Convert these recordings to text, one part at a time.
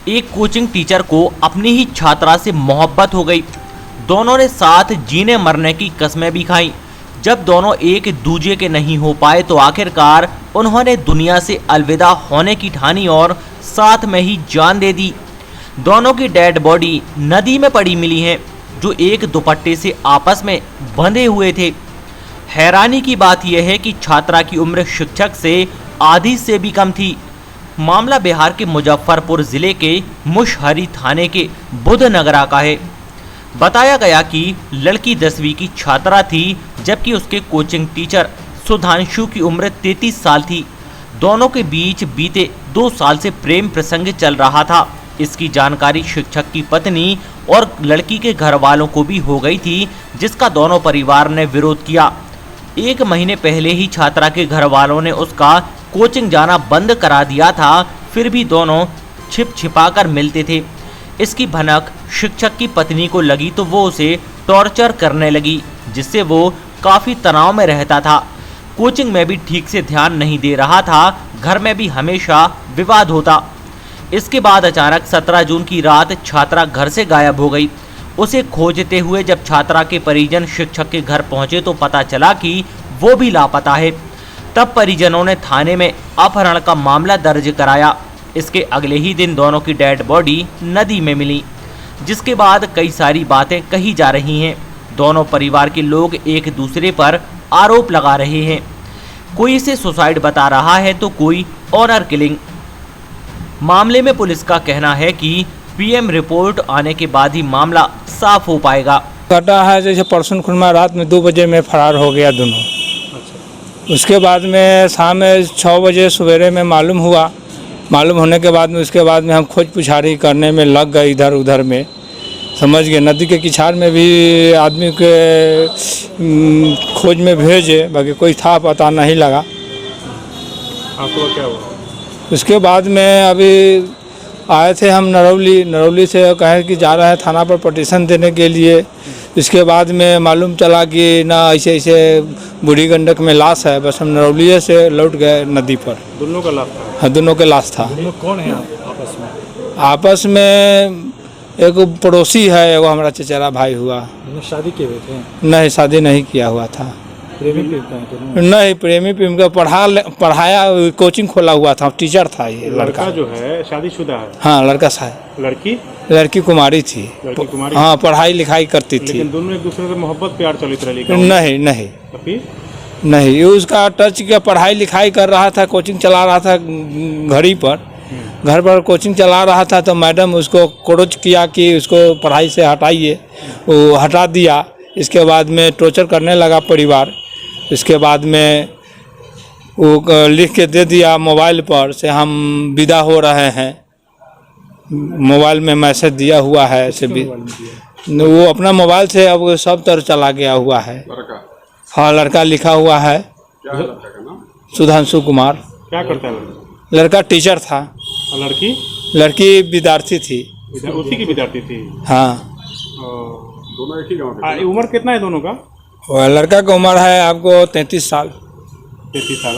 एक coaching teacher को अपनी ही छात्रा से मोहब्बत हो गई। दोनों ने साथ जीने मरने की कस्में भी खाई। जब दोनों एक दूजे के नहीं हो पाए तो आखिरकार उन्होंने दुनिया से अलविदा होने की ठानी और साथ में ही जान दे दी। दोनों की डेड बॉडी नदी में पड़ी मिली है, जो एक दुपट्टे से आपस में बंधे हुए थे। हैरानी की बात यह है कि छात्रा की उम्र शिक्षक से आधी से भी कम थी। मामला बिहार के मुजफ्फरपुर जिले के मुशहरी थाने के बुधनगरा का है। बताया गया कि लड़की 10वीं की छात्रा थी, जबकि उसके कोचिंग टीचर सुधांशु की उम्र 33 साल थी। दोनों के बीच बीते 2 साल से प्रेम प्रसंग चल रहा था। इसकी जानकारी शिक्षक की पत्नी और लड़की के घर वालों को भी हो गई थी, जिसका दोनों परिवार ने विरोध किया। 1 महीने पहले ही छात्रा के घर वालों ने उसका कोचिंग जाना बंद करा दिया था, फिर भी दोनों छिप छिपा कर मिलते थे। इसकी भनक शिक्षक की पत्नी को लगी तो वो उसे टॉर्चर करने लगी, जिससे वो काफ़ी तनाव में रहता था। कोचिंग में भी ठीक से ध्यान नहीं दे रहा था, घर में भी हमेशा विवाद होता। इसके बाद अचानक 17 जून की रात छात्रा घर से गायब हो गई। उसे खोजते हुए जब छात्रा के परिजन शिक्षक के घर पहुंचे तो पता चला कि वो भी लापता है। तब परिजनों ने थाने में अपहरण का मामला दर्ज कराया। इसके अगले ही दिन दोनों की डेड बॉडी नदी में मिली, जिसके बाद कई सारी बातें कही जा रही हैं। दोनों परिवार के लोग एक दूसरे पर आरोप लगा रहे हैं। कोई इसे सुसाइड बता रहा है तो कोई ऑनर किलिंग। मामले में पुलिस का कहना है कि पीएम रिपोर्ट आने के बाद ही मामला साफ हो पाएगा। घटना है जैसे परसों खुनमा रात में 2 बजे में फरार हो गया दोनों। उसके बाद में शाम में 6 बजे सवेरे में मालूम हुआ। मालूम होने के बाद में उसके बाद में हम खोज पुछारी करने में लग गए, इधर उधर में समझ गए। नदी के किनारे में भी आदमी के खोज में भेजे, बाकी कोई था पता नहीं लगा। आपको क्या हुआ? उसके बाद में अभी आए थे हम नरौली से, कहे कि जा रहे हैं थाना पर पटिशन देने के लिए। इसके बाद में मालूम चला कि ना ऐसे ऐसे बूढ़ी गंडक में लाश है। बस हम नरौली से लौट गए नदी पर। दोनों का लाश था? हाँ, दोनों के लाश था। दोनों कौन है आपस में? आपस में एक पड़ोसी है, एगो हमारा चचेरा भाई हुआ। शादी किए हुए थे? नहीं, शादी नहीं किया हुआ था। प्रेमी प्रेमिका है दोनों? नहीं, प्रेमी प्रेमिका पढ़ाया, कोचिंग खोला हुआ था, टीचर था ये लड़का। जो है शादीशुदा है? हाँ, लड़का सा है। लड़की कुमारी थी। लड़की कुमारी? हाँ, पढ़ाई लिखाई करती थी। लेकिन दोनों एक दूसरे से मोहब्बत प्यार चलित रही? नहीं नहीं, उसका टच का पढ़ाई लिखाई कर रहा था, कोचिंग चला रहा था घड़ी पर। घर पर कोचिंग चला रहा था तो मैडम उसको क्रोच किया कि उसको पढ़ाई से हटाइए, वो हटा दिया। इसके बाद में टॉर्चर करने लगा परिवार। इसके बाद में वो लिख के दे दिया मोबाइल पर से, हम विदा हो रहे हैं। मोबाइल में मैसेज दिया हुआ है से भी, वो अपना मोबाइल से अब सब तरह चला गया हुआ है। हाँ, लड़का लिखा हुआ है सुधांशु कुमार। क्या करता है लड़का? टीचर था। और लड़की विद्यार्थी थी। उसी की विद्यार्थी थी? हाँ। दोनों एक ही गांव के? उम्र कितना है दोनों का? लड़का का उम्र है आपको 33 साल। 33 साल।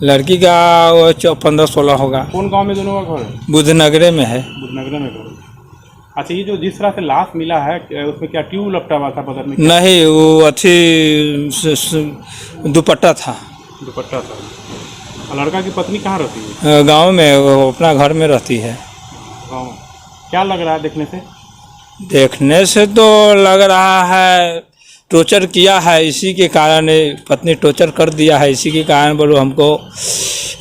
लड़की का वो 15-16 होगा। कौन गांव में दोनों का घर है? बुधनगरे में है। बुधनगरे में घर। अच्छा, ये जो जिस तरह से लाश मिला है उसमें क्या ट्यूब लपटा हुआ था बदन में? नहीं, वो अच्छी दुपट्टा था। दुपट्टा था। और लड़का की पत्नी कहाँ रहती है? गांव में, वो अपना घर में रहती है। क्या लग रहा है देखने से? देखने से तो लग रहा है टॉर्चर किया है, इसी के कारण पत्नी टॉर्चर कर दिया है। इसी के कारण बोलो हमको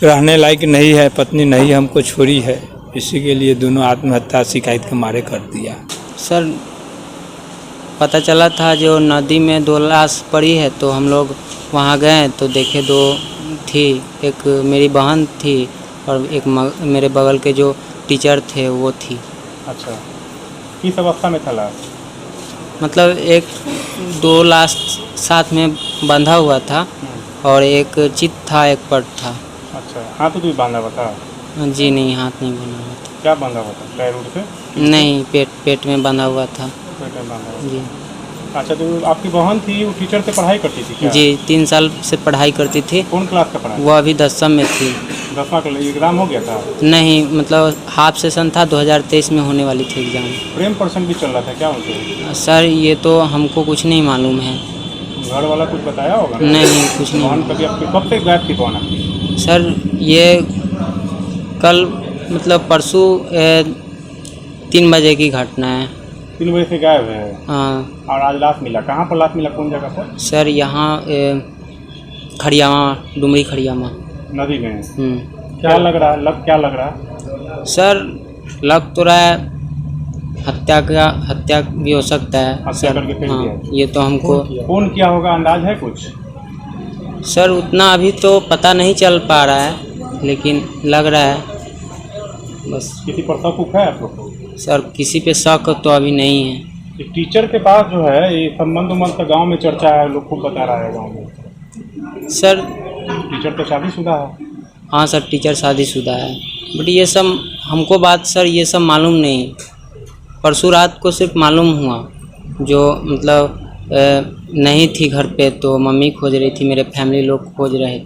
रहने लायक नहीं है, पत्नी नहीं हमको छोड़ी है। इसी के लिए दोनों आत्महत्या शिकायत के मारे कर दिया। सर, पता चला था जो नदी में 2 लाश पड़ी है, तो हम लोग वहाँ गए तो देखे 2 थी। एक मेरी बहन थी और एक मेरे बगल के जो टीचर थे वो थी। अच्छा, किस अवस्था में था लाश? मतलब 2 लाश साथ में बंधा हुआ था और एक चित था, एक पट था। अच्छा, हाथ तो भी बांधा हुआ था? जी नहीं, हाथ नहीं बंधा हुआ था। क्या बंधा हुआ था? पैर उड़ से? नहीं, पेट में बंधा हुआ था। पेट में बांधा हुआ? जी। अच्छा, तो आपकी बहन थी, वो टीचर से पढ़ाई करती थी क्या? जी, 3 साल से पढ़ाई करती थी। कौन क्लास का पढ़ाई? वो अभी 10वीं में थी। 10वां का एग्जाम हो गया था? नहीं, मतलब हाफ सेशन था, 2023 में होने वाली थी एग्ज़ाम। प्रेम प्रसंग भी चल रहा था क्या उनसे? सर ये तो हमको कुछ नहीं मालूम है। घर वाला कुछ बताया होगा ना? नहीं, कुछ नहीं। बहन कभी आपकी कब से गायब थी बहन आपकी? सर ये कल मतलब परसों 3 बजे की घटना है। 3 बजे से गायब है हाँ और आज लाश मिला। कहाँ पर लाश मिला, कौन जगह पर? सर यहाँ खड़ियामा, डुमरी खड़ियामा। नदी में। क्या लग रहा है, क्या लग रहा है? सर लग तो रहा है हत्या भी हो सकता है हत्या सर। करके फेंक हाँ, दिया। ये तो हमको कौन किया होगा, अंदाज है कुछ? सर उतना अभी तो पता नहीं चल पा रहा है, लेकिन लग रहा है बस। किसी पर शक है आप लोग को? सर किसी पे शक तो अभी नहीं है। एक टीचर के पास जो है ये संबंध उम्बंध का गाँव में चर्चा है, लोग खूब बता रहा है गाँव में। सर टीचर तो शादीशुदा है। हाँ सर, टीचर शादीशुदा है, बट ये सब हमको बात सर ये सब मालूम नहीं। परसों रात को सिर्फ मालूम हुआ, जो मतलब नहीं थी घर पे, तो मम्मी खोज रही थी, मेरे फैमिली लोग खोज रहे थे।